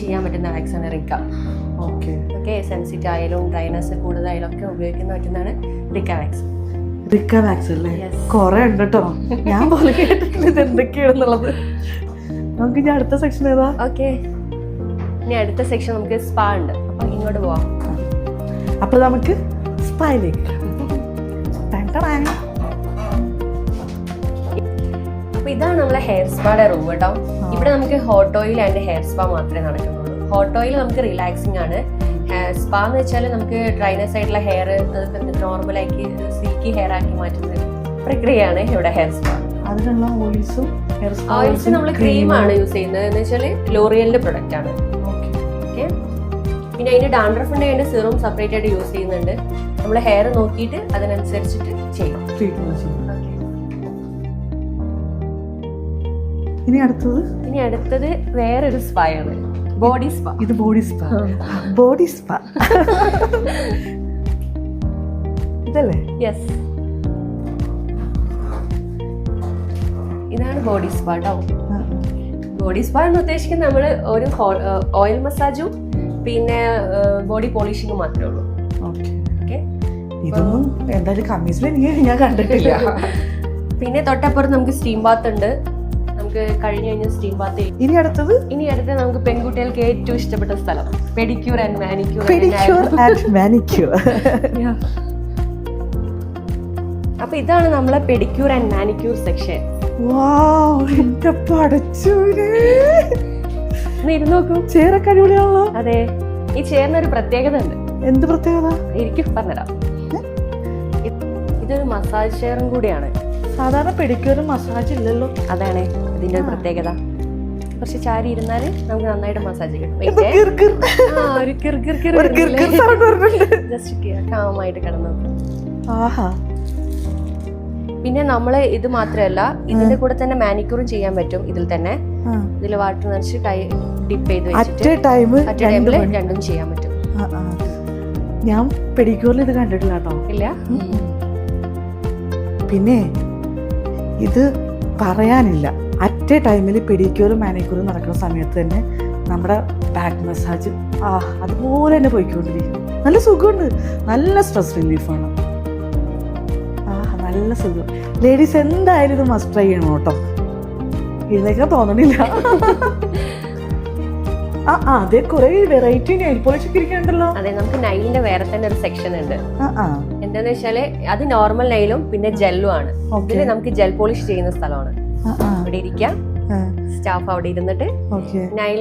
ചെയ്യാൻ പറ്റുന്ന വാക്സ് ആണ് റിക്ക. ഓക്കെ, സെൻസിറ്റീവ് ആയാലും ഡ്രൈനസ് കൂടുതലായാലും ഒക്കെ ഉപയോഗിക്കാൻ പറ്റുന്നതാണ് റിക്ക വാക്സ്. റിക്ക വാക്സ് അല്ലേ? കൊറേ ഉണ്ട് കേട്ടോ, ഞാൻ പോലെ കേട്ടിട്ടില്ല ഇത് എന്തൊക്കെയാണെന്നുള്ളത്. നമുക്ക് ഇനി അടുത്ത സെക്ഷൻ ഏതാ? ഓക്കെ, ഇനി അടുത്ത സെക്ഷൻ നമുക്ക് സ്പാ ഉണ്ട്. അപ്പൊ ഇങ്ങോട്ട് പോവാം. അപ്പൊ നമുക്ക് സ്പായിലേക്ക്. അപ്പൊ ഇതാണ് നമ്മളെ ഹെയർ സ്പായുടെ റൂം കേട്ടോ. ഇവിടെ നമുക്ക് hot oil and hair spa മാത്രമേ നടക്കുന്നുള്ളൂ. ഹോട്ട് ഓയിൽ നമുക്ക് റിലാക്സിങ് ആണ്. സ്പാ എന്ന് വെച്ചാൽ നമുക്ക് ഡ്രൈനസ് ആയിട്ടുള്ള ഹെയർ അതൊക്കെ നോർമലാക്കി സിൽക്കി ഹെയർ ആക്കി മാറ്റുന്ന പ്രക്രിയയാണ് ഇവിടെ ഹെയർ സ്പാ. അതിനുള്ള ഓയിൽസ് നമ്മൾ ക്രീമാണ് യൂസ് ചെയ്യുന്നത്. എന്ന് വെച്ചാൽ ലോറിയലിന്റെ പ്രൊഡക്റ്റ് ആണ്. ഓക്കെ, പിന്നെ അതിന്റെ ഡാൻഡ്രഫിന്റെ അതിന്റെ സിറം സെപ്പറേറ്റ് ആയിട്ട് യൂസ് ചെയ്യുന്നുണ്ട്. നമ്മൾ ഹെയർ നോക്കിയിട്ട് അതിനനുസരിച്ചിട്ട് ചെയ്യും. ഇനി അടുത്തത് വേറൊരു സ്പായാണ്, ബോഡി സ്പാ. ഇത് ബോഡി സ്പാ ഇതല്ലേ? യെസ്, ഇതാണ് ബോഡി സ്പാ കേട്ടോ. ബോഡി സ്പാ എന്ന് ഉദ്ദേശിക്കുന്നത് നമ്മൾ ഒരു ഓയിൽ മസാജും പിന്നെ ബോഡി പോളിഷിങ്ങും മാത്രമേ ഉള്ളൂ. ഇതൊന്നും എന്തായാലും കമ്മീസിൽ ഞാൻ കണ്ടിട്ടില്ല. പിന്നെ തൊട്ടപ്പുറത്ത് നമുക്ക് സ്റ്റീം ബാത്ത് ഉണ്ട്. നമുക്ക് കഴിഞ്ഞ സ്റ്റീം ബാത്ത്. ഇനി അടുത്തത് നമുക്ക് പെൺകുട്ടികൾക്ക് ഏറ്റവും ഇഷ്ടപ്പെട്ട സ്ഥലം, പെഡിക്യൂർ ആൻഡ് മാനിക്യൂർ. അപ്പൊ ഇതാണ് നമ്മളെ പെഡിക്യൂർ ആൻഡ് മാനിക്യൂർ സെക്ഷൻ. നോക്കൂ, ചെയറൊക്കെ അടിപൊളിയാണല്ലോ. അതെ, ഈ ചെയറിനൊരു പ്രത്യേകത ഉണ്ട്. എന്ത് പ്രത്യേകത? എനിക്ക് പറഞ്ഞുതരാം. ഇതൊരു മസാജ് ചെയറും കൂടിയാണ്. സാധാരണ പെഡിക്യൂറും മസാജ് ഇല്ലല്ലോ. അതാണ് ഇതിന്റെ ഒരു പ്രത്യേകത. കുറച്ച് ചാരി ഇരുന്നാല് നമുക്ക് നന്നായിട്ട് മസാജ് കിട്ടും. ജസ്റ്റ് കാമായിട്ട് കിടന്നു. പിന്നെ നമ്മള് ഇത് മാത്രമല്ല, ഇതിന്റെ കൂടെ തന്നെ മാനിക്യൂറും ചെയ്യാൻ പറ്റും. ഇതിൽ തന്നെ ഇതിൽ വാട്ടർ നിറച്ച് കൈ ഡിപ്പ് ചെയ്ത് വെച്ചിട്ട് രണ്ടും ചെയ്യാൻ പറ്റും. ഞാൻ പെഡിക്യൂറിൽ ഇത് കണ്ടിട്ടില്ല കേട്ടോ. ഇല്ല. പിന്നെ ഇത് പറയാനില്ല, അറ്റ് എ ടൈമിൽ പെഡിക്യൂറും മാനിക്യൂറും നടക്കുന്ന സമയത്ത് തന്നെ നമ്മുടെ ബാക്ക് മസാജ് അതുപോലെ തന്നെ പോയിക്കൊണ്ടിരിക്കും. നല്ല സുഖമുണ്ട്, നല്ല സ്ട്രെസ് റിലീഫാണ്. നല്ല സുഖം. ലേഡീസ് എന്തായാലും ഇത് മസ്റ്റ് ട്രൈ ചെയ്യണം കേട്ടോ. ഇതിനൊക്കെ തോന്നണില്ല. അതെ, കുറെ വെറൈറ്റി നെയിൽ പോളിഷ് ഒക്കെ ഇരിക്കുന്നുണ്ടല്ലോ. അതെ, നമുക്ക് നൈലിന്റെ വേറെ തന്നെ ഒരു സെക്ഷൻ ഉണ്ട്. എന്താന്ന് വെച്ചാല് അത് നോർമൽ നൈലും പിന്നെ ജെല്ലും ആണ്. ഇതില് നമുക്ക് ജെൽ പോളിഷ് ചെയ്യുന്ന സ്ഥലമാണ്. അവിടെ ഇരിക്കാം, സ്റ്റാഫ് അവിടെ ഇരുന്നിട്ട് നൈൽ